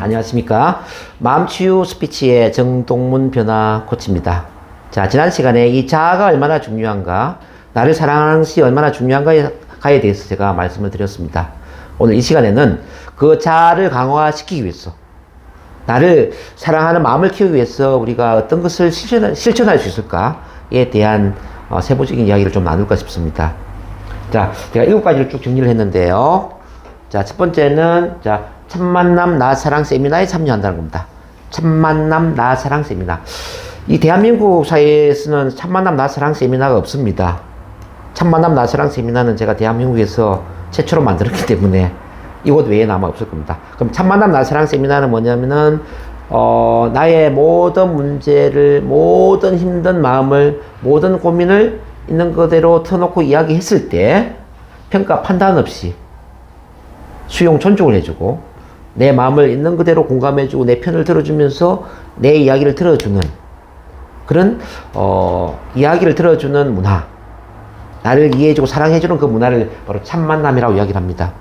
안녕하십니까. 마음치유 스피치의 정동문 변화 코치입니다. 자, 지난 시간에 이 자아가 얼마나 중요한가, 나를 사랑하는 것이 얼마나 중요한가에 대해서 제가 말씀을 드렸습니다. 오늘 이 시간에는 그 자아를 강화시키기 위해서, 나를 사랑하는 마음을 키우기 위해서 우리가 어떤 것을 실천할 수 있을까에 대한 세부적인 이야기를 좀 나눌까 싶습니다. 자, 제가 7가지를 쭉 정리를 했는데요. 자, 첫 번째는, 첫 만남 나 사랑 세미나에 참여한다는 겁니다. 첫 만남 나 사랑 세미나. 이 대한민국 사회에서는 첫 만남 나 사랑 세미나가 없습니다. 첫 만남 나 사랑 세미나는 제가 대한민국에서 최초로 만들었기 때문에 이곳 외에는 아마 없을 겁니다. 그럼 첫 만남 나 사랑 세미나는 뭐냐면은, 나의 모든 문제를, 모든 힘든 마음을, 모든 고민을 있는 그대로 터놓고 이야기했을 때 평가 판단 없이 수용 존중을 해주고, 내 마음을 있는 그대로 공감해주고, 내 편을 들어주면서 내 이야기를 들어주는 그런 이야기를 들어주는 문화, 나를 이해해주고 사랑해주는 그 문화를 바로 첫 만남이라고 이야기를 합니다.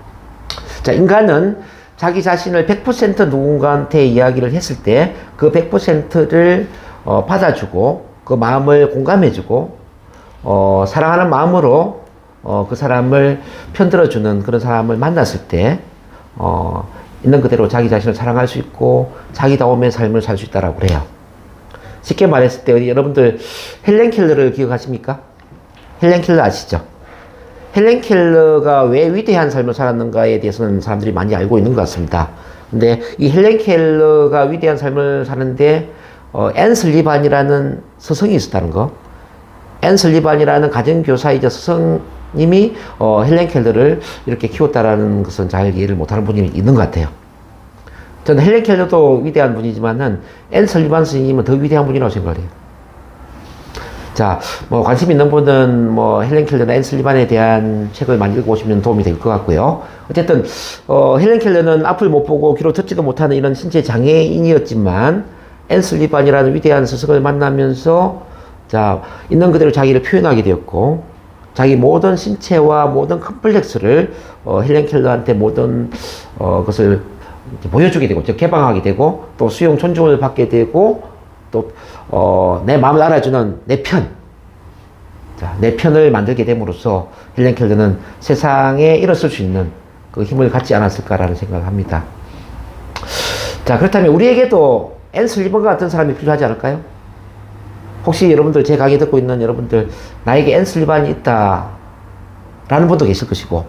자, 인간은 자기 자신을 100% 누군가한테 이야기를 했을 때 그 100%를 받아주고, 그 마음을 공감해주고, 사랑하는 마음으로 그 사람을 편들어주는 그런 사람을 만났을 때 있는 그대로 자기 자신을 사랑할 수 있고 자기다움의 삶을 살 수 있다라고 그래요. 쉽게 말했을 때 여러분들 헬렌 켈러를 기억하십니까? 헬렌 켈러 아시죠? 헬렌 켈러가 왜 위대한 삶을 살았는가에 대해서는 사람들이 많이 알고 있는 것 같습니다. 근데 이 헬렌 켈러가 위대한 삶을 사는데 앤 슬리반이라는 스승이 있었다는 거, 앤 슬리반이라는 가정교사이자 스승님이 헬렌 켈러를 이렇게 키웠다라는 것은 잘 이해를 못하는 분이 있는 것 같아요. 저는 헬렌 켈러도 위대한 분이지만은 앤 슬리반 스님은 더 위대한 분이라고 생각을 해요. 자, 관심 있는 분은 헬렌 켈러나 앤 슬리반에 대한 책을 많이 읽어보시면 도움이 될 것 같고요. 어쨌든 헬렌 켈러는 앞을 못 보고 귀로 듣지도 못하는 이런 신체 장애인이었지만 앤 슬리반이라는 위대한 스승을 만나면서 있는 그대로 자기를 표현하게 되었고, 자기 모든 신체와 모든 컴플렉스를 헬렌 켈러한테 모든 것을 보여주게 되고, 즉 개방하게 되고, 또 수용 존중을 받게 되고, 또 내 마음을 알아주는 내 편, 내 편을 만들게 됨으로써 헬렌 켈러는 세상에 일어설 수 있는 그 힘을 갖지 않았을까라는 생각을 합니다. 자, 그렇다면 우리에게도 앤 슬리번과 같은 사람이 필요하지 않을까요? 혹시 여러분들, 제 강의 듣고 있는 여러분들, 나에게 앤 슬리반이 있다 라는 분도 계실 것이고,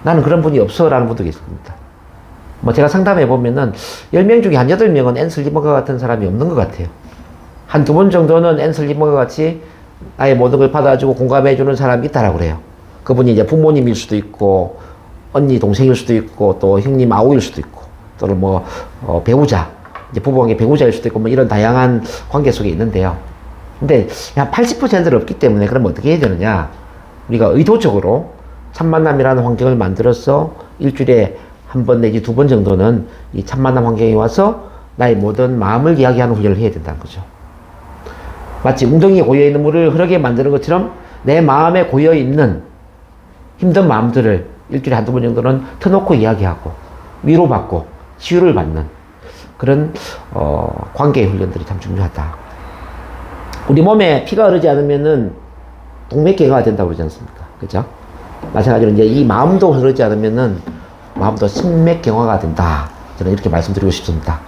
나는 그런 분이 없어 라는 분도 계실 겁니다. 제가 상담해 보면은 10명 중에 한 8명은 앤 슬리번과 같은 사람이 없는 것 같아요. 한 2번 정도는 앤 슬리번과 같이 나의 모든 걸 받아주고 공감해주는 사람이 있다라고 그래요. 그분이 이제 부모님일 수도 있고, 언니, 동생일 수도 있고, 또 형님, 아우일 수도 있고, 또는 배우자, 이제 부부관계 배우자일 수도 있고, 이런 다양한 관계 속에 있는데요. 근데 한 80%는 없기 때문에, 그럼 어떻게 해야 되느냐? 우리가 의도적으로 첫 만남이라는 환경을 만들어서 일주일에 한 번 내지 2번 정도는 이 첫 만남 환경에 와서 나의 모든 마음을 이야기하는 훈련을 해야 된다는 거죠. 마치 웅덩이에 고여있는 물을 흐르게 만드는 것처럼 내 마음에 고여있는 힘든 마음들을 일주일에 한두 번 정도는 터놓고 이야기하고 위로받고 치유를 받는 그런 관계의 훈련들이 참 중요하다. 우리 몸에 피가 흐르지 않으면은 동맥경화가 된다고 그러지 않습니까? 그죠? 마찬가지로 이제 이 마음도 흐르지 않으면은 마음도 심맥경화가 된다. 저는 이렇게 말씀드리고 싶습니다.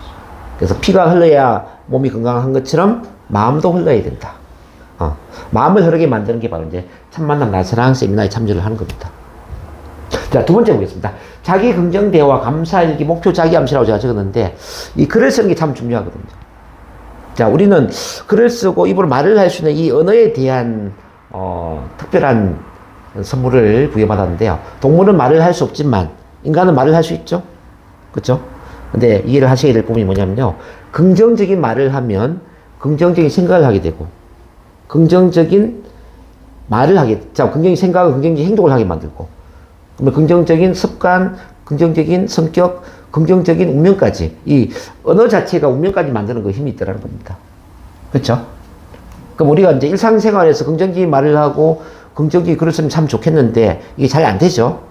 그래서 피가 흘러야 몸이 건강한 것처럼 마음도 흘러야 된다. 마음을 흐르게 만드는 게 바로 이제 첫 만남 나사랑 세미나에 참여를 하는 겁니다. 자, 2번째 보겠습니다. 자기 긍정 대화 감사일기 목표 자기 암시라고 제가 적었는데, 이 글을 쓰는 게 참 중요하거든요. 자, 우리는 글을 쓰고 입으로 말을 할 수 있는 이 언어에 대한 특별한 선물을 부여받았는데요. 동물은 말을 할 수 없지만 인간은 말을 할 수 있죠. 그렇죠? 근데 이해를 하셔야 될 부분이 뭐냐면요, 긍정적인 말을 하면 긍정적인 생각을 하게 되고, 긍정적인 말을 하게, 긍정적인 생각을 긍정적인 행동을 하게 만들고, 그러면 긍정적인 습관, 긍정적인 성격, 긍정적인 운명까지, 이 언어 자체가 운명까지 만드는 그 힘이 있다는 겁니다. 그렇죠? 그럼 우리가 이제 일상생활에서 긍정적인 말을 하고 긍정적인 글을 쓰면 참 좋겠는데 이게 잘 안 되죠.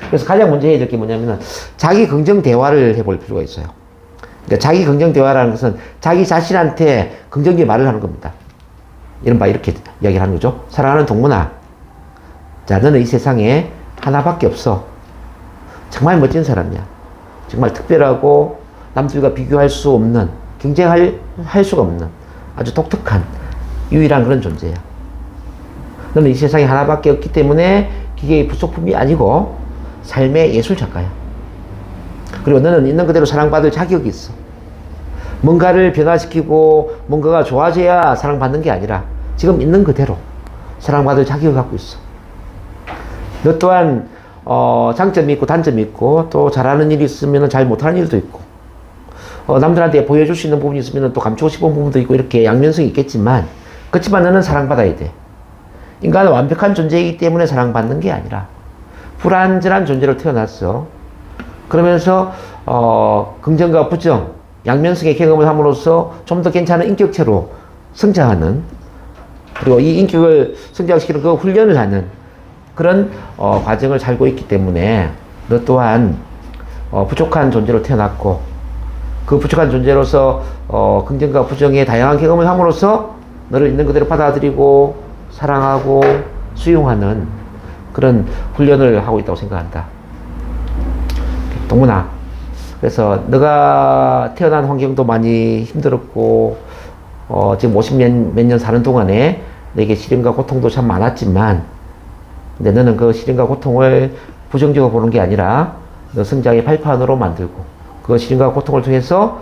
그래서 가장 먼저 해야 될 게 뭐냐면은 자기 긍정 대화를 해볼 필요가 있어요. 그러니까 자기 긍정 대화라는 것은 자기 자신한테 긍정적인 말을 하는 겁니다. 이른바 이렇게 이야기를 하는 거죠. 사랑하는 동문아, 자, 너는 이 세상에 하나밖에 없어. 정말 멋진 사람이야. 정말 특별하고 남들과 비교할 수 없는, 경쟁할 수가 없는 아주 독특한 유일한 그런 존재야. 너는 이 세상에 하나밖에 없기 때문에 기계의 부속품이 아니고 삶의 예술 작가야. 그리고 너는 있는 그대로 사랑받을 자격이 있어. 뭔가를 변화시키고 뭔가가 좋아져야 사랑받는 게 아니라 지금 있는 그대로 사랑받을 자격을 갖고 있어. 너 또한 장점이 있고 단점이 있고 또 잘하는 일이 있으면 잘 못하는 일도 있고 남들한테 보여줄 수 있는 부분이 있으면 또 감추고 싶은 부분도 있고 이렇게 양면성이 있겠지만 그렇지만 너는 사랑받아야 돼. 인간은 완벽한 존재이기 때문에 사랑받는 게 아니라 불완전한 존재로 태어났어. 그러면서 긍정과 부정, 양면성의 경험을 함으로써 좀 더 괜찮은 인격체로 성장하는, 그리고 이 인격을 성장시키는 그 훈련을 하는 그런 과정을 살고 있기 때문에 너 또한 부족한 존재로 태어났고 그 부족한 존재로서 긍정과 부정의 다양한 경험을 함으로써 너를 있는 그대로 받아들이고 사랑하고 수용하는 그런 훈련을 하고 있다고 생각한다. 동문아, 그래서 너가 태어난 환경도 많이 힘들었고 지금 50몇 년 사는 동안에 내게 시련과 고통도 참 많았지만 근데 너는 그 시련과 고통을 부정적으로 보는 게 아니라 너 성장의 발판으로 만들고 그 시련과 고통을 통해서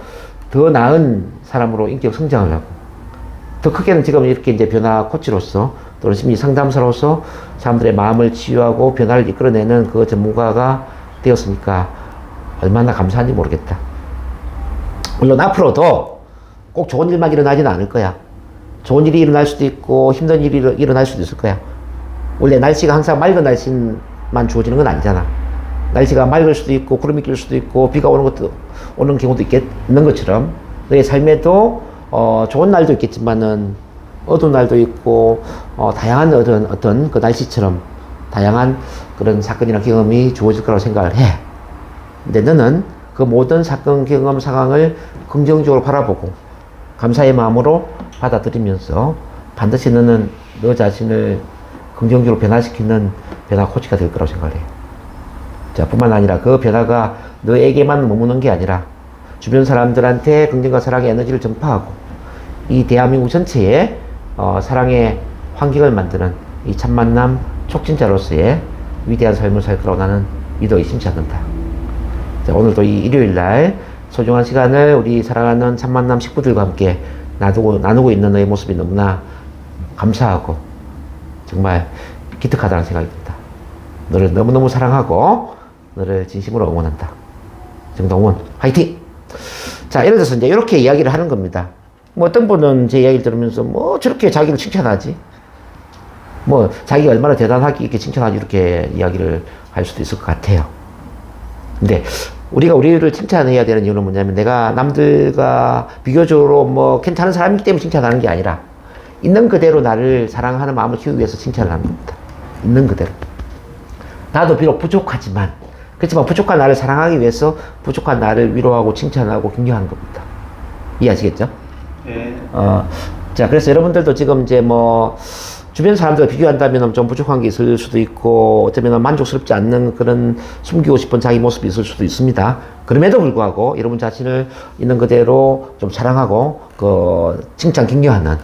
더 나은 사람으로 인격 성장을 하고 더 크게는 지금 이렇게 이제 변화 코치로서 또는 심리 상담사로서 사람들의 마음을 치유하고 변화를 이끌어내는 그 전문가가 되었으니까 얼마나 감사한지 모르겠다. 물론 앞으로도 꼭 좋은 일만 일어나지는 않을 거야. 좋은 일이 일어날 수도 있고 힘든 일이 일어날 수도 있을 거야. 원래 날씨가 항상 맑은 날씨만 주어지는 건 아니잖아. 날씨가 맑을 수도 있고 구름이 낄 수도 있고 비가 오는 경우도 있는 것처럼 너의 삶에도 좋은 날도 있겠지만은 어두운 날도 있고 다양한 어떤 그 날씨처럼 다양한 그런 사건이나 경험이 주어질 거라고 생각을 해. 근데 너는 그 모든 사건, 경험, 상황을 긍정적으로 바라보고 감사의 마음으로 받아들이면서 반드시 너는 너 자신을 긍정적으로 변화시키는 변화 코치가 될 거라고 생각을 해요. 자, 뿐만 아니라 그 변화가 너에게만 머무는 게 아니라 주변 사람들한테 긍정과 사랑의 에너지를 전파하고 이 대한민국 전체에 사랑의 환경을 만드는 이 참만남 촉진자로서의 위대한 삶을 살 거라고 나는 믿어 의심치 않는다. 자, 오늘도 이 일요일날 소중한 시간을 우리 사랑하는 참만남 식구들과 함께 나누고 있는 너의 모습이 너무나 감사하고 정말 기특하다는 생각이 듭니다. 너를 너무너무 사랑하고 너를 진심으로 응원한다. 정동훈 화이팅! 자, 예를 들어서 이제 이렇게 이야기를 하는 겁니다. 뭐 어떤 분은 제 이야기를 들으면서 뭐 저렇게 자기를 칭찬하지? 뭐 자기가 얼마나 대단하게 이렇게 칭찬하지? 이렇게 이야기를 할 수도 있을 것 같아요. 근데 우리가 우리를 칭찬해야 되는 이유는 뭐냐면 내가 남들과 비교적으로 뭐 괜찮은 사람이기 때문에 칭찬하는 게 아니라 있는 그대로 나를 사랑하는 마음을 키우기 위해서 칭찬을 하는 겁니다. 있는 그대로. 나도 비록 부족하지만 그렇지만 부족한 나를 사랑하기 위해서 부족한 나를 위로하고 칭찬하고 격려하는 겁니다. 이해하시겠죠? 네. 자, 그래서 여러분들도 지금 이제 뭐 주변 사람들과 비교한다면 좀 부족한 게 있을 수도 있고 어쩌면 만족스럽지 않는 그런 숨기고 싶은 자기 모습이 있을 수도 있습니다. 그럼에도 불구하고 여러분 자신을 있는 그대로 좀 사랑하고 그 칭찬 격려하는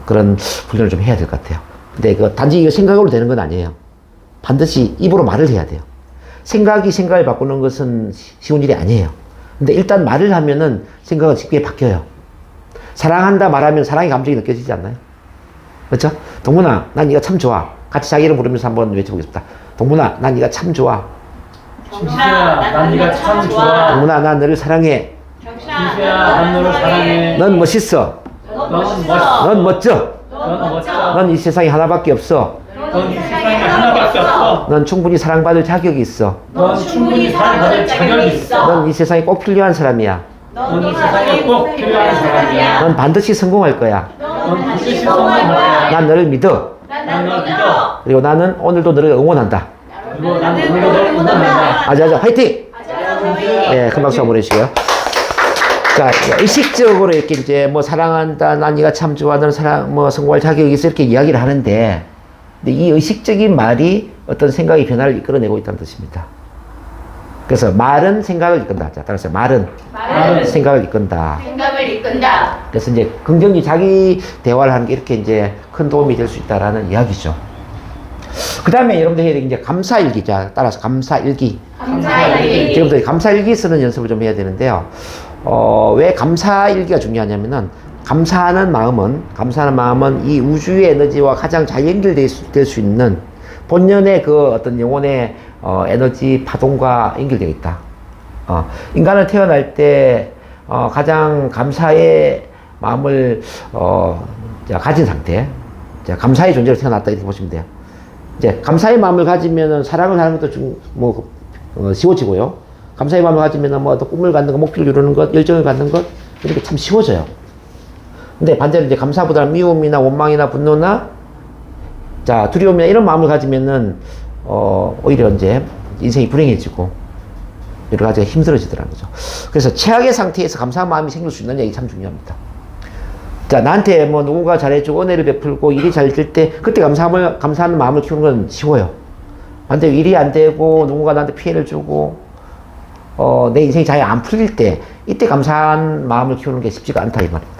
그런 훈련을 좀 해야 될 것 같아요. 근데 그 단지 이거 생각으로 되는 건 아니에요. 반드시 입으로 말을 해야 돼요. 생각이 생각을 바꾸는 것은 쉬운 일이 아니에요. 근데 일단 말을 하면은 생각은 쉽게 바뀌어요. 사랑한다 말하면 사랑의 감정이 느껴지지 않나요? 그렇죠? 동문아, 난 네가 참 좋아. 같이 자기 이름 부르면서 한번 외쳐보겠습니다. 동문아, 난 네가 참 좋아. 경수야, 난 네가 참 좋아. 동문아, 난 너를 사랑해. 경수야, 난 너를 사랑해. 넌 멋있어. 넌 멋있어. 넌 멋져. 넌 멋져. 넌 이 세상에 하나밖에 없어. 넌 이 세상에 하나밖에 없어. 넌 충분히 사랑받을 자격이 있어. 넌 충분히 사랑받을 자격이 있어. 넌 이 세상에 꼭 필요한 사람이야. 넌 이 세상에 꼭 필요한 사람이야. 넌 반드시 성공할 거야. 넌 반드시 성공할 거야. 난 너를 믿어. 난 널 믿어. 그리고 나는 오늘도 너를 응원한다. 그리고 난 오늘도 응원한다. 아자아자 화이팅! 예, 큰 박수 한번 해주시고요. 자, 의식적으로 이렇게 이제 뭐 사랑한다, 난 네가 참 좋아하는 사랑, 뭐 성공할 자격이 있어 이렇게 이야기를 하는데, 근데 이 의식적인 말이 어떤 생각의 변화를 이끌어내고 있다는 뜻입니다. 그래서 말은 생각을 이끈다. 자, 따라서 말은 생각을 이끈다. 생각을 이끈다. 그래서 이제 긍정적인 자기 대화를 하는 게 이렇게 이제 큰 도움이 될 수 있다라는 이야기죠. 그 다음에 여러분들 해야 되는 이제 감사일기. 자, 따라서 감사일기. 감사일기. 지금부터 감사일기 쓰는 연습을 좀 해야 되는데요. 왜 감사일기가 중요하냐면은, 감사하는 마음은 이 우주의 에너지와 가장 잘 연결될 수 있는 본연의 그 어떤 영혼의 에너지 파동과 연결되어 있다. 인간은 태어날 때 가장 감사의 마음을 가진 상태, 감사의 존재로 태어났다 이렇게 보시면 돼요. 이제 감사의 마음을 가지면은 사랑을 하는 것도 쉬워지고요. 감사의 마음을 가지면은 뭐 꿈을 갖는 것, 목표를 이루는 것, 열정을 갖는 것 이렇게 참 쉬워져요. 근데 반대로 이제 감사보다는 미움이나 원망이나 분노나 두려움이나 이런 마음을 가지면은 오히려 이제 인생이 불행해지고 여러 가지가 힘들어지더라는 거죠. 그래서 최악의 상태에서 감사한 마음이 생길 수 있는 얘기 참 중요합니다. 자, 나한테 뭐 누군가 잘해주고 은혜를 베풀고 일이 잘 될 때 그때 감사하는 마음을 키우는 건 쉬워요. 반대로 일이 안 되고 누군가 나한테 피해를 주고 내 인생이 잘 안 풀릴 때 이때 감사한 마음을 키우는 게 쉽지가 않다 이 말입니다.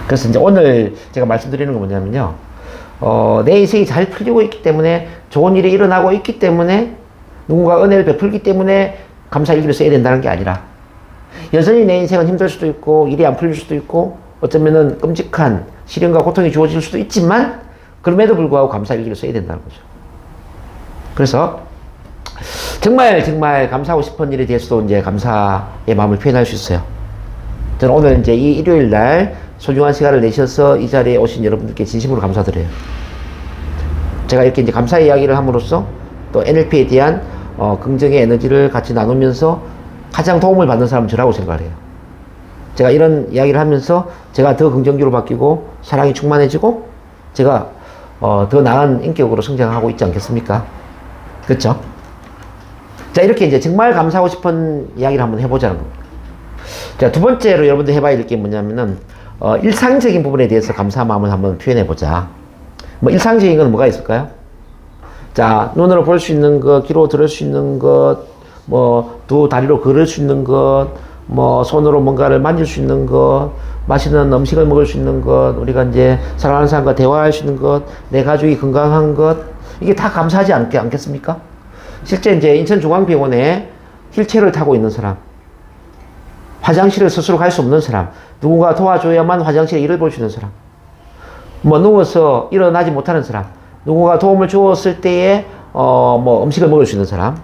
그래서 이제 오늘 제가 말씀드리는 건 뭐냐면요. 내 인생이 잘 풀리고 있기 때문에 좋은 일이 일어나고 있기 때문에 누군가 은혜를 베풀기 때문에 감사일기를 써야 된다는 게 아니라 여전히 내 인생은 힘들 수도 있고 일이 안 풀릴 수도 있고 어쩌면은 끔찍한 시련과 고통이 주어질 수도 있지만 그럼에도 불구하고 감사일기를 써야 된다는 거죠. 그래서 정말 감사하고 싶은 일에 대해서도 이제 감사의 마음을 표현할 수 있어요. 저는 오늘 이제 이 일요일 날 소중한 시간을 내셔서 이 자리에 오신 여러분들께 진심으로 감사드려요. 제가 이렇게 이제 감사 이야기를 함으로써 또 NLP에 대한 긍정의 에너지를 같이 나누면서 가장 도움을 받는 사람은 저라고 생각을 해요. 제가 이런 이야기를 하면서 제가 더 긍정적으로 바뀌고 사랑이 충만해지고 제가 더 나은 인격으로 성장하고 있지 않겠습니까? 그렇죠? 자, 이렇게 이제 정말 감사하고 싶은 이야기를 한번 해보자는 겁니다. 자, 두 번째로 여러분들 해봐야 될 게 뭐냐면은 일상적인 부분에 대해서 감사한 마음을 한번 표현해보자. 뭐 일상적인 건 뭐가 있을까요? 자, 눈으로 볼 수 있는 것, 귀로 들을 수 있는 것, 뭐 두 다리로 걸을 수 있는 것, 뭐 손으로 뭔가를 만질 수 있는 것, 맛있는 음식을 먹을 수 있는 것, 우리가 이제 사랑하는 사람과 대화할 수 있는 것, 내 가족이 건강한 것, 이게 다 감사하지 않겠습니까? 실제 이제 인천중앙병원에 휠체어를 타고 있는 사람, 화장실을 스스로 갈 수 없는 사람, 누군가 도와줘야만 화장실에 일을 볼 수 있는 사람, 뭐 누워서 일어나지 못하는 사람, 누군가 도움을 주었을 때에 뭐 음식을 먹을 수 있는 사람,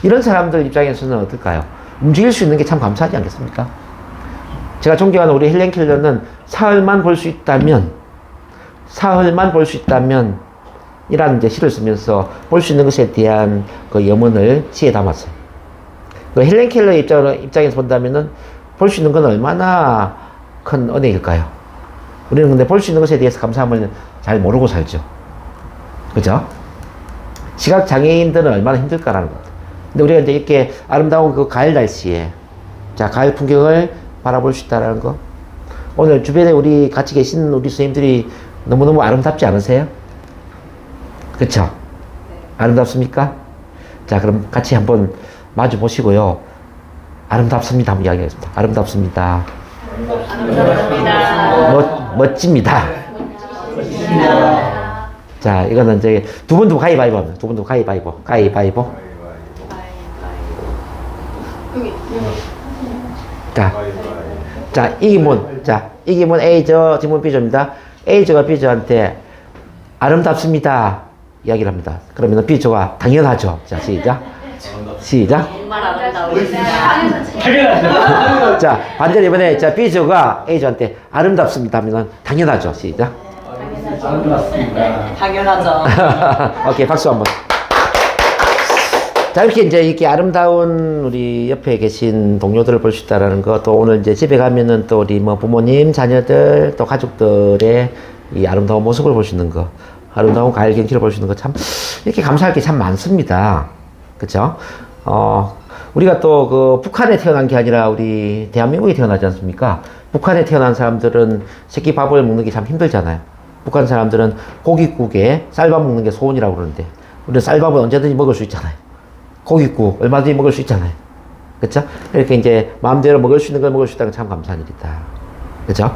이런 사람들 입장에서는 어떨까요? 움직일 수 있는 게 참 감사하지 않겠습니까? 제가 존경하는 우리 헬렌 켈러는 사흘만 볼 수 있다면 이라는 이제 시를 쓰면서 볼 수 있는 것에 대한 그 염원을 시에 담았어요. 그 헬렌 켈러의 입장에서 본다면은 볼 수 있는 건 얼마나 큰 은혜일까요? 우리는 근데 볼 수 있는 것에 대해서 감사함을 잘 모르고 살죠. 그죠? 시각장애인들은 얼마나 힘들까라는 것. 근데 우리가 이제 이렇게 아름다운 그 가을 날씨에, 자, 가을 풍경을 바라볼 수 있다는 거. 오늘 주변에 우리 같이 계신 우리 선생님들이 너무너무 아름답지 않으세요? 그쵸? 아름답습니까? 자, 그럼 같이 한번 마주 보시고요. 아름답습니다. 한번 이야기하겠습니다. 아름답습니다. 멋집니다. 자, 이거는 이제 두 분도 가위바위보 합니다. 두 분도 가위바위보. 자, 이기문 A조, 지문 B조입니다. A조가 B조한테 아름답습니다. 이야기를 합니다. 그러면 B조가 당연하죠. 자, 시작. 정말 아름다우시다. 자, 반대로 이번에 B조가 A조한테 아름답습니다 하면 당연하죠. 시작. 당연하죠. 오케이, 박수 한번. 자, 이렇게 아름다운 우리 옆에 계신 동료들을 볼 수 있다라는 거, 또 오늘 이제 집에 가면은 또 우리 뭐 부모님, 자녀들, 또 가족들의 이 아름다운 모습을 볼 수 있는 거, 아름다운 가을 경치를 볼 수 있는 거 참, 이렇게 감사할 게 참 많습니다. 그쵸? 우리가 또 그 북한에 태어난 게 아니라 우리 대한민국에 태어나지 않습니까? 북한에 태어난 사람들은 새끼 밥을 먹는 게 참 힘들잖아요. 북한 사람들은 고깃국에 쌀밥 먹는 게 소원이라고 그러는데, 우리는 쌀밥은 언제든지 먹을 수 있잖아요. 고깃국 얼마든지 먹을 수 있잖아요. 그쵸? 이렇게 이제 마음대로 먹을 수 있는 걸 먹을 수 있다는 건 참 감사한 일이다. 그쵸?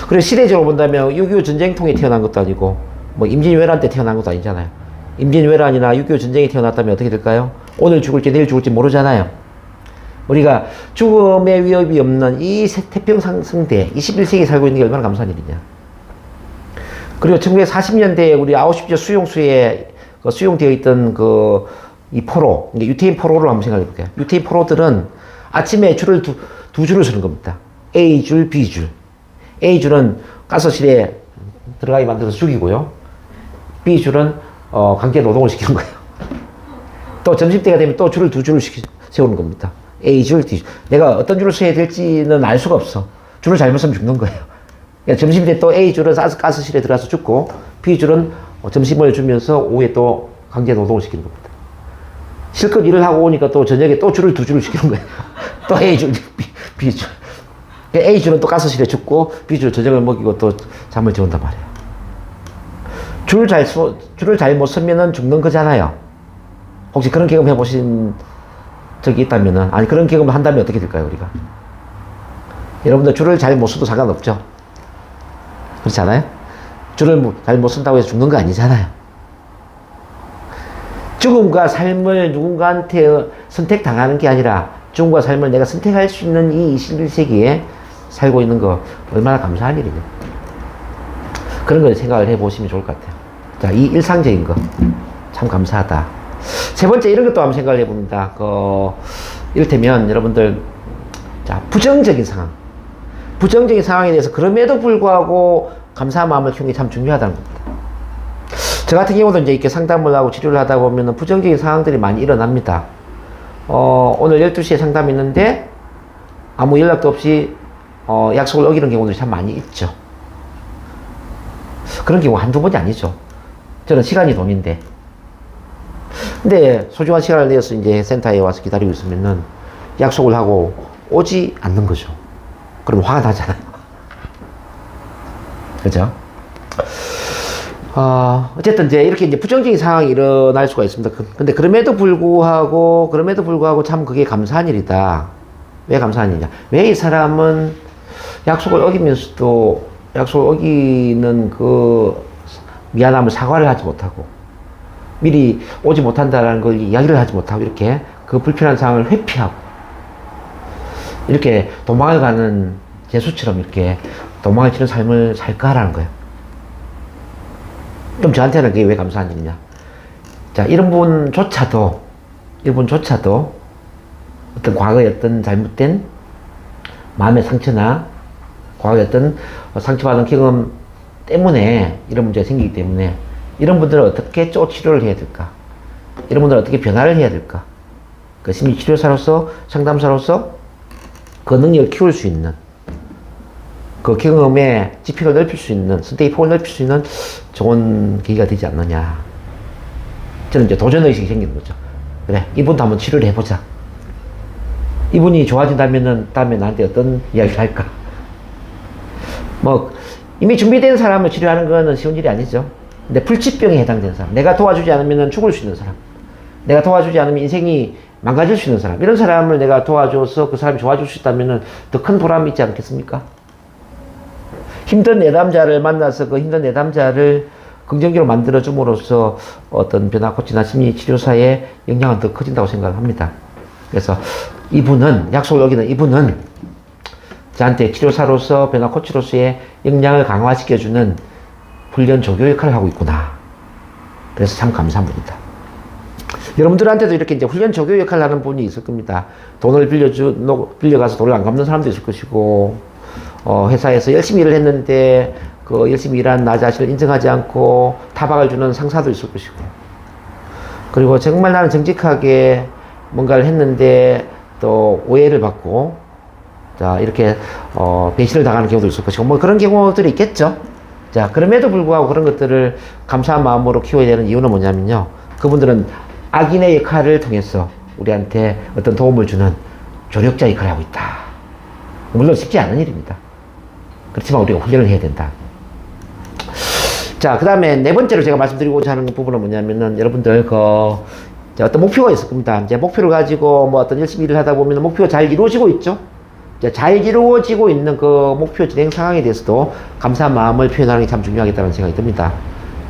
그리고 시대적으로 본다면 6.25 전쟁통에 태어난 것도 아니고, 뭐 임진왜란 때 태어난 것도 아니잖아요. 임진왜란이나 6.25 전쟁에 태어났다면 어떻게 될까요? 오늘 죽을지 내일 죽을지 모르잖아요. 우리가 죽음의 위협이 없는 이 태평성대 21세기 살고 있는 게 얼마나 감사한 일이냐. 그리고 1940년대에 우리 아우슈비츠 수용소에 수용되어 있던 이 포로, 유태인 포로를 한번 생각해 볼게요. 유태인 포로들은 아침에 줄을 두 줄을 서는 겁니다. A줄, B줄. A줄은 가스실에 들어가게 만들어서 죽이고요. B줄은 강제 노동을 시키는 거예요. 또 점심때가 되면 또 줄을 두 줄을 세우는 겁니다. A줄, D줄. 내가 어떤 줄을 서야 될지는 알 수가 없어. 줄을 잘못 서면 죽는 거예요. 그러니까 점심때 또 A줄은 가스실에 들어가서 죽고, B줄은 점심을 주면서 오후에 또 강제 노동을 시키는 겁니다. 실컷 일을 하고 오니까 또 저녁에 또 줄을 두 줄을 시키는 거예요. 또 A줄, B줄. A줄은 또 가스실에 죽고, B줄 저녁을 먹이고 또 잠을 재운단 말이에요. 줄을 잘못 서면은 죽는 거잖아요. 혹시 그런 경험 해보신 적이 있다면은, 아니, 그런 경험을 한다면 어떻게 될까요, 우리가? 여러분들 줄을 잘 못 서도 상관없죠? 그렇지 않아요? 줄을 잘 못 쓴다고 해서 죽는 거 아니잖아요. 죽음과 삶을 누군가한테 선택당하는 게 아니라 죽음과 삶을 내가 선택할 수 있는 이 21세기에 살고 있는 거 얼마나 감사한 일이냐. 그런 걸 생각을 해보시면 좋을 것 같아요. 자, 이 일상적인 거 참 감사하다. 세 번째, 이런 것도 한번 생각을 해봅니다. 이를테면 여러분들, 자, 부정적인 상황. 부정적인 상황에 대해서 그럼에도 불구하고 감사한 마음을 키우는 게 참 중요하다는 겁니다. 저 같은 경우도 이제 이렇게 상담을 하고 치료를 하다 보면 부정적인 상황들이 많이 일어납니다. 오늘 12시에 상담이 있는데 아무 연락도 없이 약속을 어기는 경우들이 참 많이 있죠. 그런 경우 한두 번이 아니죠. 저는 시간이 돈인데. 근데 소중한 시간을 내어서 이제 센터에 와서 기다리고 있으면은 약속을 하고 오지 않는 거죠. 그럼 화가 나잖아요. 그죠? 어쨌든 이제 이렇게 이제 부정적인 상황이 일어날 수가 있습니다. 근데 그럼에도 불구하고 참 그게 감사한 일이다. 왜 감사한 일이냐? 왜 이 사람은 약속을 어기면서도 약속을 어기는 미안함을 사과를 하지 못하고 미리 오지 못한다라는 걸 이야기를 하지 못하고 이렇게 그 불편한 상황을 회피하고 이렇게 도망을 가는 제수처럼 이렇게 도망을 치는 삶을 살까라는 거예요. 그럼 저한테는 그게 왜 감사한 일이냐? 자, 이런 분조차도 어떤 과거의 어떤 잘못된 마음의 상처나 과거의 어떤 상처받은 경험 때문에 이런 문제가 생기기 때문에 이런 분들은 어떻게 치료를 해야 될까? 이런 분들은 어떻게 변화를 해야 될까? 그 심리치료사로서, 상담사로서 그 능력을 키울 수 있는, 그 경험의 지평을 넓힐 수 있는, 선택의 폭을 넓힐 수 있는 좋은 계기가 되지 않느냐. 저는 이제 도전의식이 생기는 거죠. 그래, 이분도 한번 치료를 해보자. 이분이 좋아진다면은 다음에 나한테 어떤 이야기를 할까? 이미 준비된 사람을 치료하는 거는 쉬운 일이 아니죠. 근데 불치병에 해당되는 사람, 내가 도와주지 않으면 죽을 수 있는 사람, 내가 도와주지 않으면 인생이 망가질 수 있는 사람, 이런 사람을 내가 도와줘서 그 사람이 좋아질 수 있다면 더 큰 보람이 있지 않겠습니까? 힘든 내담자를 만나서 그 힘든 내담자를 긍정적으로 만들어줌으로써 어떤 변화 코치나 심리치료사의 영향은 더 커진다고 생각을 합니다. 그래서 이분은, 약속을 어기는 이분은 저한테 치료사로서 변화 코치로서의 역량을 강화시켜주는 훈련 조교 역할을 하고 있구나. 그래서 참 감사한 분이다. 여러분들한테도 이렇게 이제 훈련 조교 역할을 하는 분이 있을 겁니다. 돈을 빌려가서 돈을 안 갚는 사람도 있을 것이고, 회사에서 열심히 일을 했는데, 그 열심히 일한 나 자신을 인정하지 않고 타박을 주는 상사도 있을 것이고, 그리고 정말 나는 정직하게 뭔가를 했는데 또 오해를 받고, 자, 이렇게, 배신을 당하는 경우도 있을 것이고, 뭐 그런 경우들이 있겠죠. 자, 그럼에도 불구하고 그런 것들을 감사한 마음으로 키워야 되는 이유는 뭐냐면요. 그분들은 악인의 역할을 통해서 우리한테 어떤 도움을 주는 조력자 역할을 하고 있다. 물론 쉽지 않은 일입니다. 그렇지만 우리가 훈련을 해야 된다. 자, 그 다음에 네 번째로 제가 말씀드리고자 하는 부분은 뭐냐면은 여러분들 어떤 목표가 있을 겁니다. 이제 목표를 가지고 뭐 어떤 열심히 일을 하다 보면 목표가 잘 이루어지고 있죠. 이제 잘 이루어지고 있는 그 목표 진행 상황에 대해서도 감사한 마음을 표현하는 게 참 중요하겠다는 생각이 듭니다.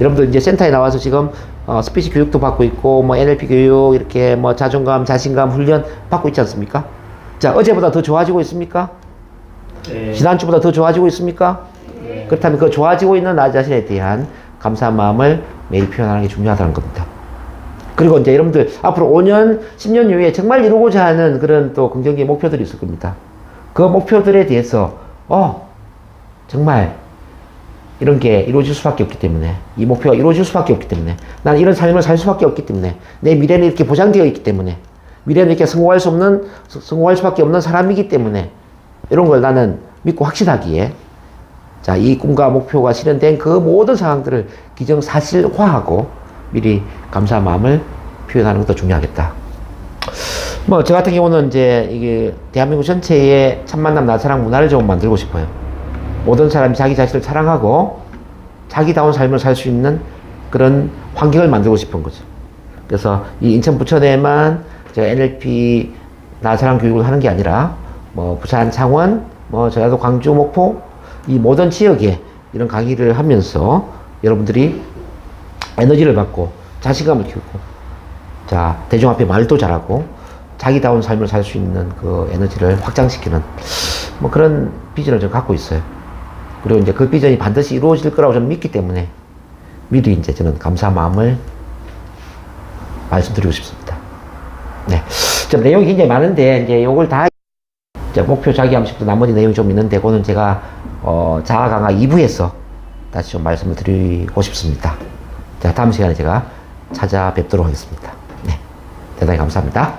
여러분들 이제 센터에 나와서 지금 스피치 교육도 받고 있고 뭐 NLP 교육 이렇게 뭐 자존감, 자신감 훈련 받고 있지 않습니까? 자, 어제보다 더 좋아지고 있습니까? 네. 지난주보다 더 좋아지고 있습니까? 네. 그렇다면 그 좋아지고 있는 나 자신에 대한 감사한 마음을 매일 표현하는 게 중요하다는 겁니다. 그리고 이제 여러분들 앞으로 5년, 10년 이후에 정말 이루고자 하는 그런 또 긍정적인 목표들이 있을 겁니다. 그 목표들에 대해서 정말 이런 게 이루어질 수밖에 없기 때문에, 이 목표가 이루어질 수밖에 없기 때문에, 난 이런 삶을 살 수밖에 없기 때문에, 내 미래는 이렇게 보장되어 있기 때문에, 미래는 이렇게 성공할 수밖에 없는 사람이기 때문에, 이런 걸 나는 믿고 확신하기에, 자, 이 꿈과 목표가 실현된 그 모든 상황들을 기정사실화하고 미리 감사한 마음을 표현하는 것도 중요하겠다. 뭐, 저 같은 경우는 이제 이게 대한민국 전체의 참 만남 나사랑 문화를 좀 만들고 싶어요. 모든 사람이 자기 자신을 사랑하고 자기다운 삶을 살 수 있는 그런 환경을 만들고 싶은 거죠. 그래서 이 인천 부천에만 제가 NLP 나사랑 교육을 하는 게 아니라 뭐 부산, 창원, 뭐 전라도, 광주, 목포 이 모든 지역에 이런 강의를 하면서 여러분들이 에너지를 받고 자신감을 키우고 자 대중 앞에 말도 잘하고 자기다운 삶을 살 수 있는 그 에너지를 확장시키는 뭐 그런 비전을 좀 갖고 있어요. 그리고 이제 그 비전이 반드시 이루어질 거라고 저는 믿기 때문에 미리 이제 저는 감사한 마음을 말씀드리고 싶습니다. 네. 좀 내용이 굉장히 많은데 이제 요걸 다 이제 목표 자기암식도 나머지 내용이 좀 있는데 그거는 제가 자아 강화 2부에서 다시 좀 말씀을 드리고 싶습니다. 자, 다음 시간에 제가 찾아뵙도록 하겠습니다. 네. 대단히 감사합니다.